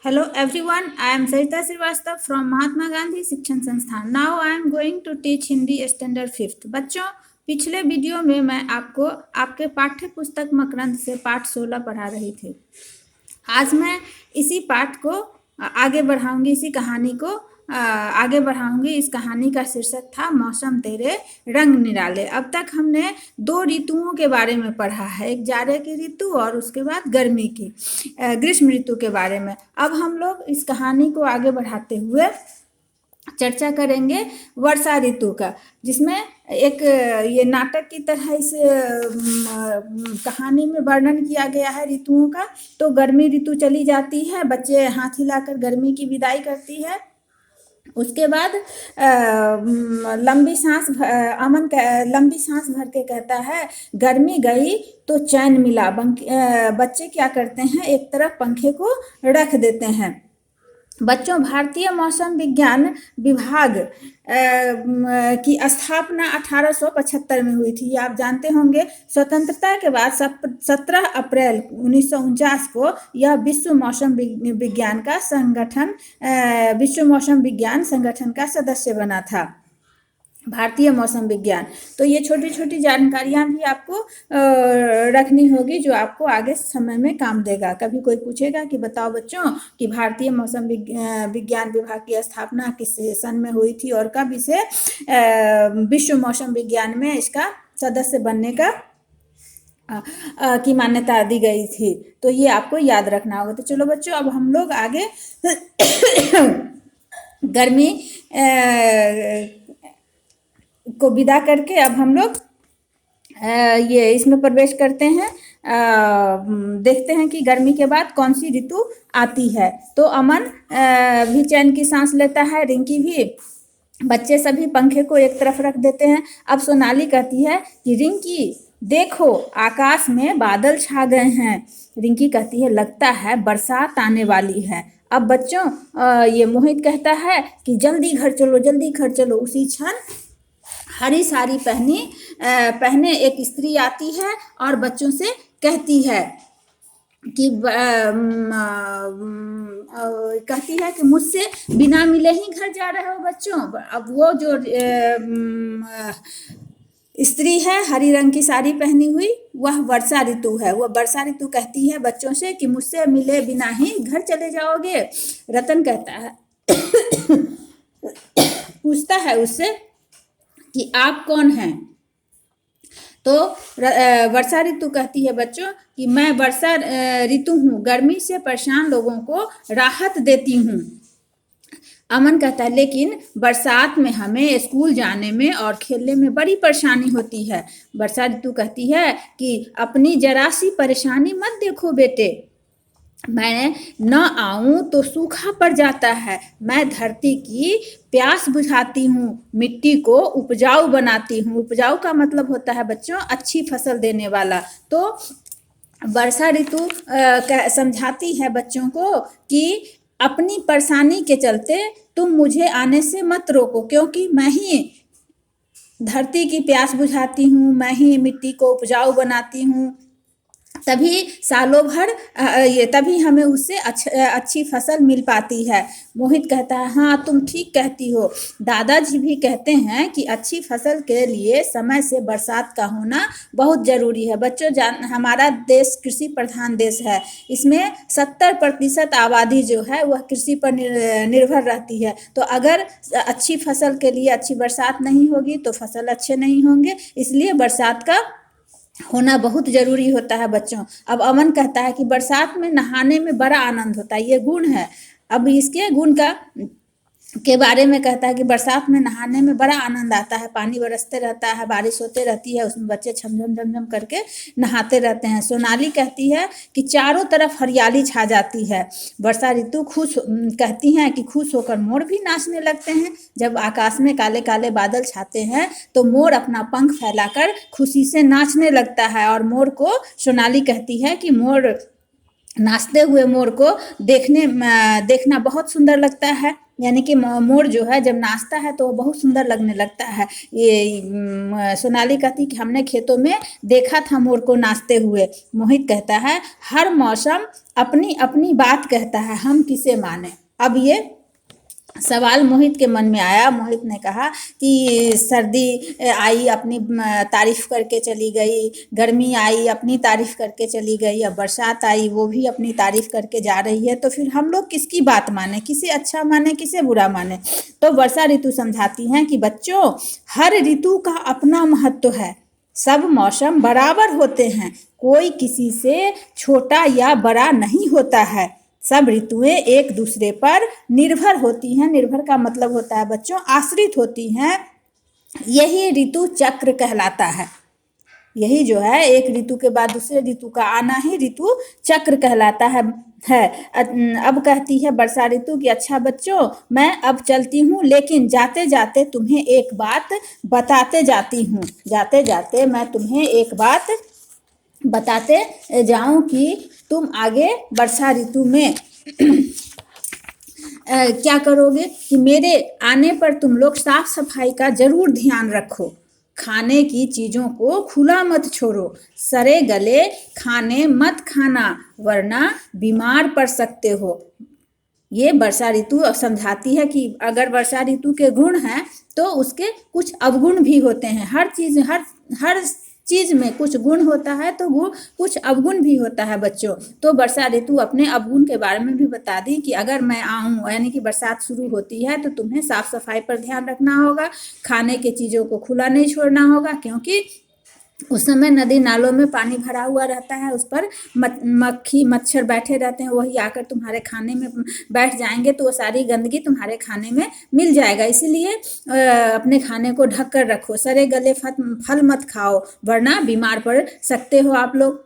Hello everyone, I am Sarita Srivastava from Mahatma Gandhi शिक्षण संस्थान. Now I am going to teach Hindi standard fifth. बच्चों, पिछले video में मैं आपको आपके पाठ्य पुस्तक मकरंद से पाठ 16 पढ़ा रही थी. आज मैं इसी पाठ को आगे बढ़ाऊंगी, इसी कहानी को आगे बढ़ाऊंगी. इस कहानी का शीर्षक था मौसम तेरे रंग निराले. अब तक हमने 2 ऋतुओं के बारे में पढ़ा है, एक जाड़े की ऋतु और उसके बाद गर्मी की ग्रीष्म ऋतु के बारे में. अब हम लोग इस कहानी को आगे बढ़ाते हुए चर्चा करेंगे वर्षा ऋतु का, जिसमें एक ये नाटक की तरह इस कहानी में वर्णन किया गया है ऋतुओं का. तो गर्मी ऋतु चली जाती है, बच्चे हाथ हिलाकर गर्मी की विदाई करती है. उसके बाद लंबी सांस भर के कहता है गर्मी गई तो चैन मिला. बच्चे क्या करते हैं, एक तरफ पंखे को रख देते हैं. बच्चों, भारतीय मौसम विज्ञान विभाग की स्थापना 1875 में हुई थी. ये आप जानते होंगे. स्वतंत्रता के बाद 17 अप्रैल 1949 को यह विश्व मौसम विज्ञान संगठन का सदस्य बना था, भारतीय मौसम विज्ञान. तो ये छोटी छोटी जानकारियां भी आपको रखनी होगी, जो आपको आगे समय में काम देगा. कभी कोई पूछेगा कि बताओ बच्चों कि भारतीय मौसम विज्ञान विभाग की स्थापना किस सन में हुई थी और कब इसे विश्व मौसम विज्ञान में इसका सदस्य बनने का की मान्यता दी गई थी. तो ये आपको याद रखना होगा. तो चलो बच्चों, अब हम लोग आगे गर्मी को विदा करके अब हम लोग ये इसमें प्रवेश करते हैं. देखते हैं कि गर्मी के बाद कौन सी ऋतु आती है. तो अमन भी चैन की सांस लेता है, रिंकी भी. बच्चे सभी पंखे को एक तरफ रख देते हैं. अब सोनाली कहती है कि रिंकी देखो, आकाश में बादल छा गए हैं. रिंकी कहती है लगता है बरसात आने वाली है. अब बच्चों, ये मोहित कहता है कि जल्दी घर चलो, जल्दी घर चलो. उसी क्षण हरी साड़ी पहने एक स्त्री आती है और बच्चों से कहती है कि मुझसे बिना मिले ही घर जा रहे हो बच्चों. अब वो जो स्त्री है, हरी रंग की साड़ी पहनी हुई, वह वर्षा ऋतु है. वह वर्षा ऋतु कहती है बच्चों से कि मुझसे मिले बिना ही घर चले जाओगे. रतन कहता है पूछता है उससे कि आप कौन हैं. तो वर्षा ऋतु कहती है बच्चों कि मैं वर्षा ऋतु हूँ, गर्मी से परेशान लोगों को राहत देती हूँ. अमन कहता है लेकिन बरसात में हमें स्कूल जाने में और खेलने में बड़ी परेशानी होती है. वर्षा ऋतु कहती है कि अपनी जरा सी परेशानी मत देखो बेटे, मैं न आऊं तो सूखा पड़ जाता है. मैं धरती की प्यास बुझाती हूँ, मिट्टी को उपजाऊ बनाती हूँ. उपजाऊ का मतलब होता है बच्चों अच्छी फसल देने वाला. तो वर्षा ऋतु समझाती है बच्चों को कि अपनी परेशानी के चलते तुम मुझे आने से मत रोको, क्योंकि मैं ही धरती की प्यास बुझाती हूँ, मैं ही मिट्टी को उपजाऊ बनाती हूँ. तभी सालों भर तभी हमें उससे अच्छी फसल मिल पाती है. मोहित कहता है हाँ तुम ठीक कहती हो. दादाजी भी कहते हैं कि अच्छी फसल के लिए समय से बरसात का होना बहुत ज़रूरी है. बच्चों, हमारा देश कृषि प्रधान देश है. इसमें 70% आबादी जो है वह कृषि पर निर्भर रहती है. तो अगर अच्छी फसल के लिए अच्छी बरसात नहीं होगी तो फसल अच्छे नहीं होंगे. इसलिए बरसात का होना बहुत ज़रूरी होता है बच्चों. अब अमन कहता है कि बरसात में नहाने में बड़ा आनंद होता है, ये गुण है. अब इसके गुण के बारे में कहता है कि बरसात में नहाने में बड़ा आनंद आता है. पानी बरसते रहता है, बारिश होते रहती है, उसमें बच्चे छमझम झमझम करके नहाते रहते हैं. सोनाली कहती है कि चारों तरफ हरियाली छा जाती है. वर्षा ऋतु कहती हैं कि खुश होकर मोर भी नाचने लगते हैं. जब आकाश में काले काले बादल छाते हैं तो मोर अपना पंख फैलाकर खुशी से नाचने लगता है. और मोर को सोनाली कहती है कि नाचते हुए मोर को देखना बहुत सुंदर लगता है. यानी कि मोर जो है जब नाचता है तो वो बहुत सुंदर लगने लगता है। ये सोनाली कहती कि हमने खेतों में देखा था मोर को नाचते हुए। मोहित कहता है हर मौसम अपनी अपनी बात कहता है, हम किसे माने। अब ये सवाल मोहित के मन में आया। मोहित ने कहा कि सर्दी आई अपनी तारीफ करके चली गई, गर्मी आई अपनी तारीफ करके चली गई, अब बरसात आई वो भी अपनी तारीफ करके जा रही है, तो फिर हम लोग किसकी बात माने, किसे अच्छा माने किसे बुरा माने। तो वर्षा ऋतु समझाती हैं कि बच्चों हर ऋतु का अपना महत्व है, सब मौसम बराबर होते हैं, कोई किसी से छोटा या बड़ा नहीं होता है, सब ऋतुएं एक दूसरे पर निर्भर होती हैं। निर्भर का मतलब होता है बच्चों आश्रित होती हैं, यही ऋतु चक्र कहलाता है। यही जो है एक ऋतु के बाद दूसरे ऋतु का आना ही ऋतु चक्र कहलाता है। अब कहती है वर्षा ऋतु कि अच्छा बच्चों मैं अब चलती हूँ, लेकिन जाते जाते तुम्हें एक बात बताते जाती हूँ। जाते जाते मैं तुम्हें एक बात बताते जाऊं कि तुम आगे वर्षा ऋतु में क्या करोगे कि मेरे आने पर तुम लोग साफ सफाई का जरूर ध्यान रखो, खाने की चीजों को खुला मत छोड़ो, सड़े गले खाने मत खाना वरना बीमार पड़ सकते हो। ये वर्षा ऋतु समझाती है कि अगर वर्षा ऋतु के गुण हैं तो उसके कुछ अवगुण भी होते हैं। हर चीज में कुछ गुण होता है तो वो कुछ अवगुण भी होता है बच्चों। तो वर्षा ऋतु अपने अवगुण के बारे में भी बता दी कि अगर मैं आऊँ यानी कि बरसात शुरू होती है तो तुम्हें साफ सफाई पर ध्यान रखना होगा, खाने की चीज़ों को खुला नहीं छोड़ना होगा, क्योंकि उस समय नदी नालों में पानी भरा हुआ रहता है, उस पर मक्खी मच्छर बैठे रहते हैं, वही आकर तुम्हारे खाने में बैठ जाएंगे तो वो सारी गंदगी तुम्हारे खाने में मिल जाएगा। इसीलिए अपने खाने को ढक कर रखो, सड़े गले फल मत खाओ वरना बीमार पड़ सकते हो आप लोग।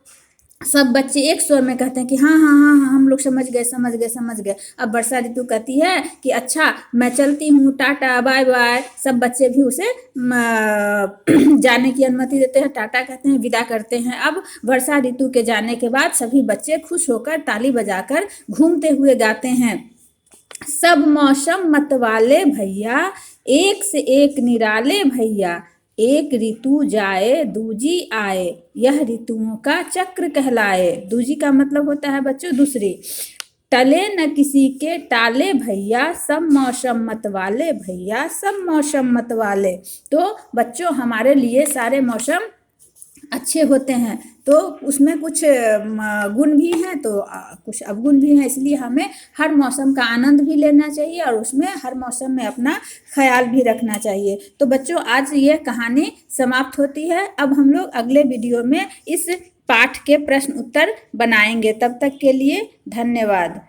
सब बच्चे एक स्वर में कहते हैं कि हाँ हाँ हाँ हाँ हम लोग समझ गए समझ गए समझ गए। अब वर्षा ऋतु कहती है कि अच्छा मैं चलती हूँ, टाटा बाय बाय। सब बच्चे भी उसे जाने की अनुमति देते हैं, टाटा कहते हैं, विदा करते हैं। अब वर्षा ऋतु के जाने के बाद सभी बच्चे खुश होकर ताली बजाकर घूमते हुए गाते हैं, सब मौसम मतवाले भैया, एक से एक निराले भैया, एक ऋतु जाए दूजी आए, यह ऋतुओं का चक्र कहलाए। दूजी का मतलब होता है बच्चों दूसरी। टले न किसी के टाले भैया, सब मौसम मतवाले भैया, सब मौसम मतवाले। तो बच्चों हमारे लिए सारे मौसम अच्छे होते हैं, तो उसमें कुछ गुण भी हैं तो कुछ अवगुण भी हैं, इसलिए हमें हर मौसम का आनंद भी लेना चाहिए और उसमें हर मौसम में अपना ख्याल भी रखना चाहिए। तो बच्चों आज ये कहानी समाप्त होती है। अब हम लोग अगले वीडियो में इस पाठ के प्रश्न उत्तर बनाएंगे। तब तक के लिए धन्यवाद।